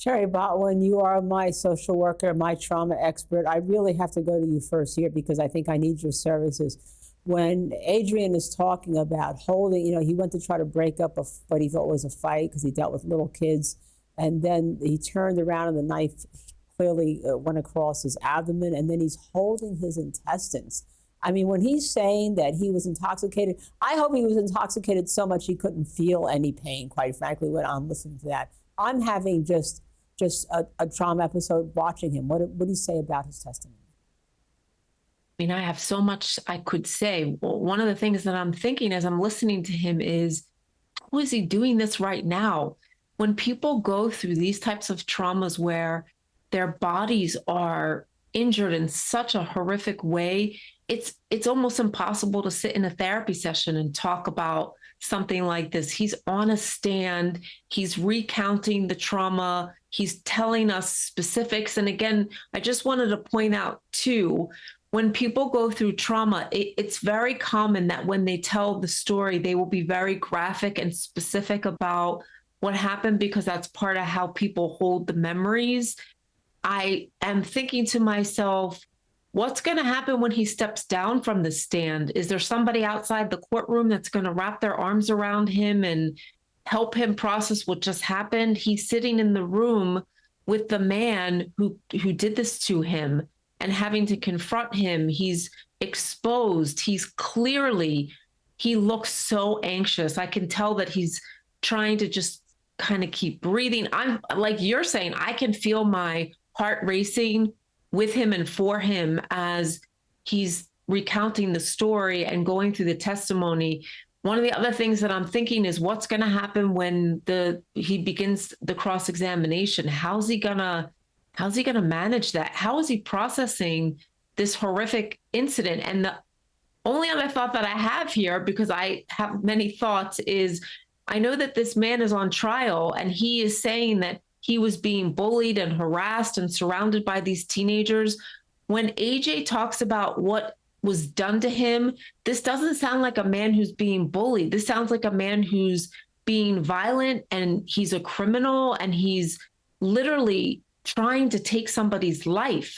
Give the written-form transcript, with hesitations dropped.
Shari Botwin, you are my social worker, my trauma expert. I really have to go to you first here because I think I need your services. When Adrian is talking about holding, he went to try to break up what he thought was a fight because he dealt with little kids. And then he turned around and the knife clearly went across his abdomen. And then he's holding his intestines. I mean, when he's saying that he was intoxicated, I hope he was intoxicated so much he couldn't feel any pain, quite frankly, when I'm listening to that. I'm having just a trauma episode watching him. What do you say about his testimony? I mean, I have so much I could say. Well, one of the things that I'm thinking as I'm listening to him is, how is he doing this right now? When people go through these types of traumas where their bodies are injured in such a horrific way, it's almost impossible to sit in a therapy session and talk about something like this. He's on a stand, he's recounting the trauma, he's telling us specifics. And again, I just wanted to point out too, when people go through trauma, it's very common that when they tell the story, they will be very graphic and specific about what happened because that's part of how people hold the memories. I am thinking to myself, what's going to happen when he steps down from the stand? Is there somebody outside the courtroom that's going to wrap their arms around him and help him process what just happened? He's sitting in the room with the man who did this to him and having to confront him. He's exposed. He looks so anxious. I can tell that he's trying to just kind of keep breathing. I'm like you're saying, I can feel my heart racing with him and for him as he's recounting the story and going through the testimony. One of the other things that I'm thinking is what's going to happen when he begins the cross-examination. How's he gonna manage that? How is he processing this horrific incident? And the only other thought that I have here, because I have many thoughts, is I know that this man is on trial and he is saying that he was being bullied and harassed and surrounded by these teenagers. When AJ talks about what was done to him, this doesn't sound like a man who's being bullied. This sounds like a man who's being violent and he's a criminal and he's literally trying to take somebody's life.